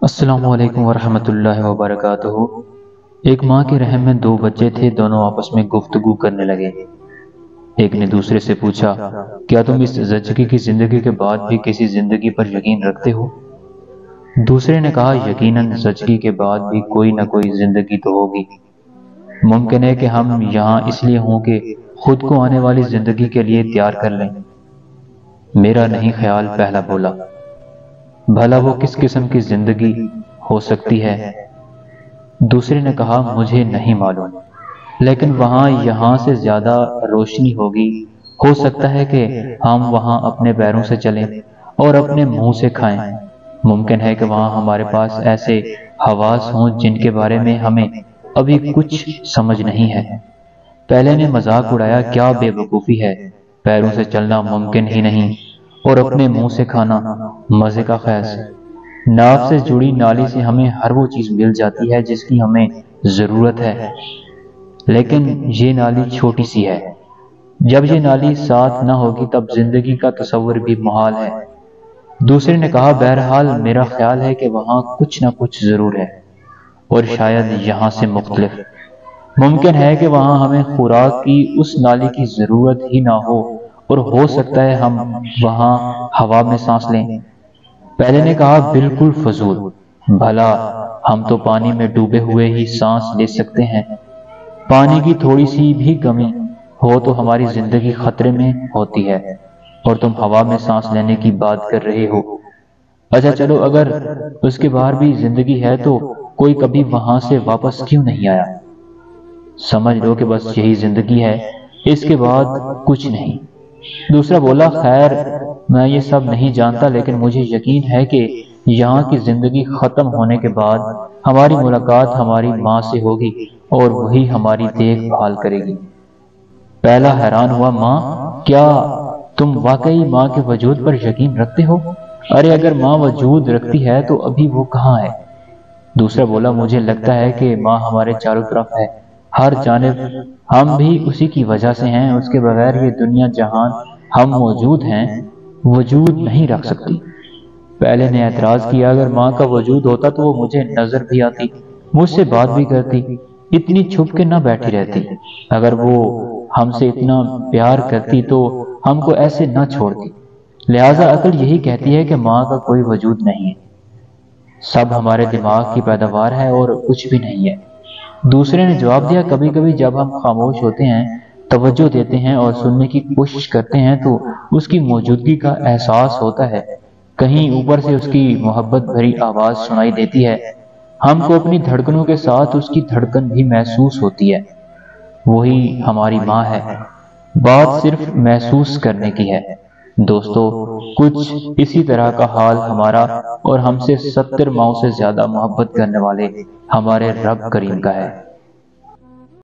السلام علیکم ورحمۃ اللہ وبرکاتہ۔ ایک ماں کے رحم میں دو بچے تھے، دونوں آپس میں گفتگو کرنے لگے۔ ایک نے دوسرے سے پوچھا، کیا تم اس زچگی کی زندگی کے بعد بھی کسی زندگی پر یقین رکھتے ہو؟ دوسرے نے کہا، یقیناً زچگی کے بعد بھی کوئی نہ کوئی زندگی تو ہوگی۔ ممکن ہے کہ ہم یہاں اس لیے ہوں کہ خود کو آنے والی زندگی کے لیے تیار کر لیں۔ میرا نہیں خیال، پہلا بولا۔ بھلا وہ کس قسم کی زندگی ہو سکتی ہے؟ دوسرے نے کہا، مجھے نہیں معلوم، لیکن وہاں یہاں سے زیادہ روشنی ہوگی۔ ہو سکتا ہے کہ ہم وہاں اپنے پیروں سے چلیں اور اپنے منہ سے کھائیں۔ ممکن ہے کہ وہاں ہمارے پاس ایسے حواس ہوں جن کے بارے میں ہمیں ابھی کچھ سمجھ نہیں ہے۔ پہلے نے مذاق اڑایا، کیا بے وقوفی ہے، پیروں سے چلنا ممکن ہی نہیں اور اپنے منہ سے کھانا، مزے کا خیز۔ ناف سے جڑی نالی سے ہمیں ہر وہ چیز مل جاتی ہے جس کی ہمیں ضرورت ہے، لیکن یہ نالی چھوٹی سی ہے۔ جب یہ نالی ساتھ نہ ہوگی تب زندگی کا تصور بھی محال ہے۔ دوسرے نے کہا، بہرحال میرا خیال ہے کہ وہاں کچھ نہ کچھ ضرور ہے، اور شاید یہاں سے مختلف۔ ممکن ہے کہ وہاں ہمیں خوراک کی اس نالی کی ضرورت ہی نہ ہو، اور ہو سکتا ہے ہم وہاں ہوا میں سانس لیں۔ پہلے نے کہا، بالکل فضول، بھلا ہم تو پانی میں ڈوبے ہوئے ہی سانس لے سکتے ہیں۔ پانی کی تھوڑی سی بھی کمی ہو تو ہماری زندگی خطرے میں ہوتی ہے، اور تم ہوا میں سانس لینے کی بات کر رہے ہو۔ اچھا چلو، اگر اس کے باہر بھی زندگی ہے تو کوئی کبھی وہاں سے واپس کیوں نہیں آیا؟ سمجھ لو کہ بس یہی زندگی ہے، اس کے بعد کچھ نہیں۔ دوسرا بولا، خیر میں یہ سب نہیں جانتا، لیکن مجھے یقین ہے کہ یہاں کی زندگی ختم ہونے کے بعد ہماری ملاقات ہماری ماں سے ہوگی اور وہی ہماری دیکھ بھال کرے گی۔ پہلا حیران ہوا، ماں؟ کیا تم واقعی ماں کے وجود پر یقین رکھتے ہو؟ ارے اگر ماں وجود رکھتی ہے تو ابھی وہ کہاں ہے؟ دوسرا بولا، مجھے لگتا ہے کہ ماں ہمارے چاروں طرف ہے، ہر جانب۔ ہم بھی اسی کی وجہ سے ہیں، اس کے بغیر یہ دنیا جہاں ہم موجود ہیں وجود نہیں رکھ سکتی۔ پہلے نے اعتراض کیا، اگر ماں کا وجود ہوتا تو وہ مجھے نظر بھی آتی، مجھ سے بات بھی کرتی، اتنی چھپ کے نہ بیٹھی رہتی۔ اگر وہ ہم سے اتنا پیار کرتی تو ہم کو ایسے نہ چھوڑتی۔ لہٰذا عقل یہی کہتی ہے کہ ماں کا کوئی وجود نہیں ہے، سب ہمارے دماغ کی پیداوار ہے اور کچھ بھی نہیں ہے۔ دوسرے نے جواب دیا، کبھی کبھی جب ہم خاموش ہوتے ہیں، توجہ دیتے ہیں اور سننے کی کوشش کرتے ہیں تو اس کی موجودگی کا احساس ہوتا ہے۔ کہیں اوپر سے اس کی محبت بھری آواز سنائی دیتی ہے، ہم کو اپنی دھڑکنوں کے ساتھ اس کی دھڑکن بھی محسوس ہوتی ہے۔ وہی ہماری ماں ہے، بات صرف محسوس کرنے کی ہے۔ دوستو، کچھ اسی طرح کا حال ہمارا اور ہم سے 70 ماؤں سے زیادہ محبت کرنے والے ہمارے رب کریم کا ہے۔